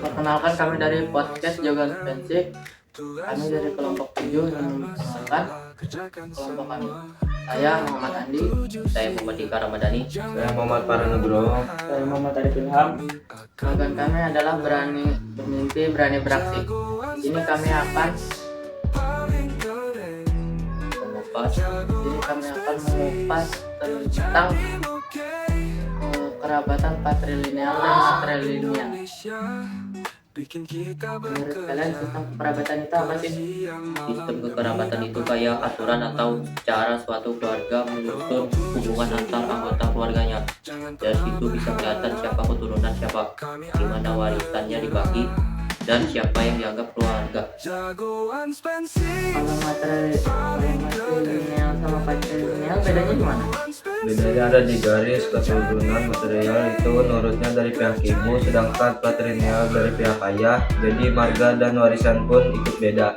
Perkenalkan, kami dari podcast Jogan Spensik. Kami dari kelompok 7 yang memperkenalkan kelompok kami. Saya Muhammad Andi. Saya Muhammad Dika Ramadhani. Saya Muhammad Paranegro. Saya Muhammad Arif Ilham. Slogan kami adalah berani bermimpi, berani beraksi. Di sini kami akan mengupas tentang kerabatan patrilineal dan matrilineal. Menurut kalian sistem kekerabatan itu apa sih? Sistem kekerabatan itu kayak aturan atau cara suatu keluarga menyusun hubungan antar anggota keluarganya. Dari situ bisa kelihatan siapa keturunan siapa, gimana warisannya dibagi, dan siapa yang dianggap keluarga. Kalau matrilineal sama patrilineal bedanya gimana? Bedanya ada di garis keturunan. Material itu nurutnya dari pihak ibu, sedangkan patrilineal dari pihak ayah. Jadi marga dan warisan pun ikut beda.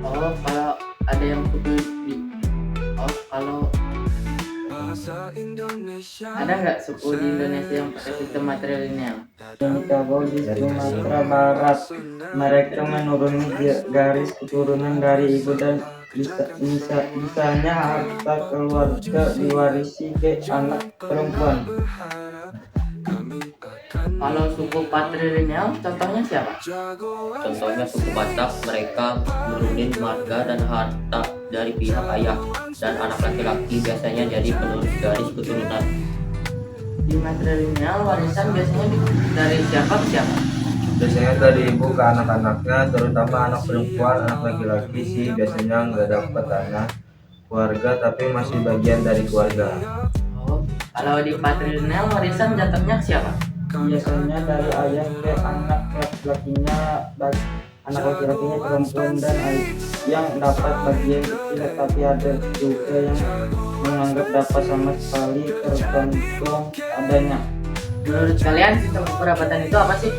Oh, kalau ada yang suku di kalau ada nggak suku di Indonesia yang pakai sistem matrilineal? Minangkabau di Sumatera Barat. Mereka menuruni garis keturunan dari ibu dan misalnya harta keluarga diwarisi ke anak perempuan. Kalau suku patrilineal contohnya siapa? Contohnya suku Batak, mereka menurunin marga dan harta dari pihak ayah, dan anak laki-laki biasanya jadi penerus garis keturunan. Di matrilineal warisan biasanya dari siapa ke siapa? Biasanya dari ibu ke anak-anaknya, terutama anak perempuan. Anak laki-laki sih biasanya nggak dapat tanah keluarga, tapi masih bagian dari keluarga. Oh, kalau di patrilineal warisan jatuhnya ke siapa? Biasanya dari ayah ke anak laki-lakinya, anak laki-lakinya perempuan, dan yang dapat bagian kecil, tapi ada juga yang menganggap dapat sama sekali, tergantung adanya. Menurut kalian sistem kekerabatan itu apa sih?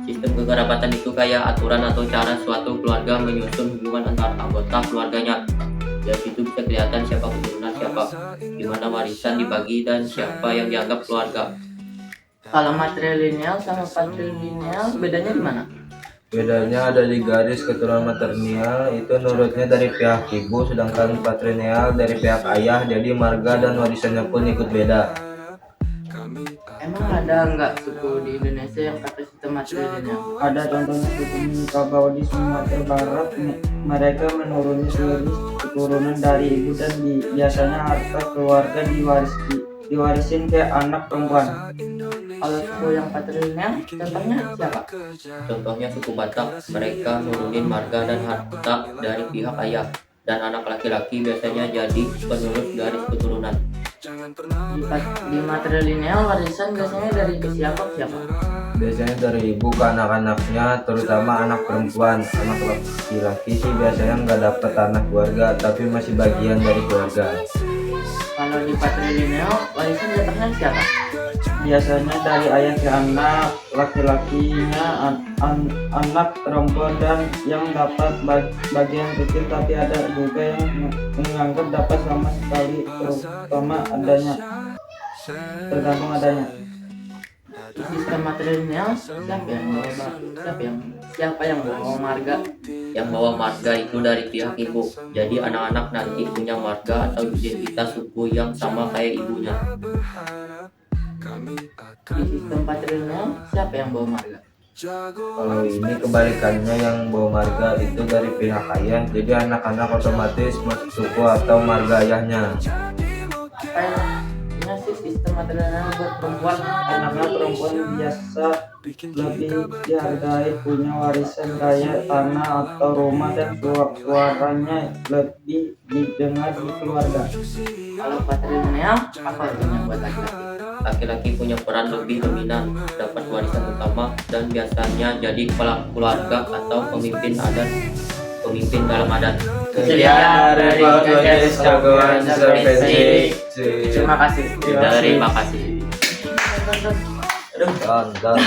Sistem kekerabatan itu kayak aturan atau cara suatu keluarga menyusun hubungan antar anggota keluarganya. Dari situ bisa kelihatan siapa keturunan siapa, gimana warisan dibagi, dan siapa yang dianggap keluarga. Kalau matrilineal sama patrilineal bedanya di mana? Bedanya ada di garis keturunan. Matrilineal itu nurutnya dari pihak ibu, sedangkan patrilineal dari pihak ayah. Jadi marga dan warisannya pun ikut beda. Emang ada nggak suku di Indonesia yang pakai sistem matrilineal? Ada contohnya suku Minangkabau di Sumatera Barat. Mereka menuruni garis keturunan dari ibu dan biasanya harta keluarga diwarisin ke anak perempuan. Kalau suku yang patrilineal contohnya siapa? Contohnya suku Batak, mereka nurunin marga dan harta dari pihak ayah, dan anak laki-laki biasanya jadi penerus garis keturunan. Di matrilineal warisan biasanya dari siapa ke siapa? Biasanya dari ibu ke anak-anaknya, terutama anak perempuan. Anak laki-laki sih biasanya nggak dapat tanah keluarga, tapi masih bagian dari keluarga. Kalau di patrilineal warisan jatuhnya ke siapa? Biasanya dari ayah ke anak laki-lakinya, anak perempuan, dan yang dapat bagian kecil, tapi ada juga yang menganggap dapat sama sekali, tergantung adanya. Di sistem matrilineal siapa yang bawa marga? Yang bawa marga itu dari pihak ibu, jadi anak-anak nanti punya marga atau identitas suku yang sama kayak ibunya. Di sistem patrilineal siapa yang bawa marga? Kalau ini kebalikannya, yang bawa marga itu dari pihak ayah. Jadi anak-anak otomatis masuk suku atau marga ayahnya. Kayaknya sih sistem matrilineal buat perempuan. Anaknya perempuan biasa lebih dihargai, punya warisan kayak tanah atau rumah, dan suaranya lebih didengar di keluarga. Kalau patrilineal apa artinya buat laki-laki? Laki-laki punya peran lebih dominan, dapat warisan utama, dan biasanya jadi kepala keluarga atau pemimpin dalam adat. Sekian dari podcast Jogan Spensik. Terima kasih. Terima kasih. Dan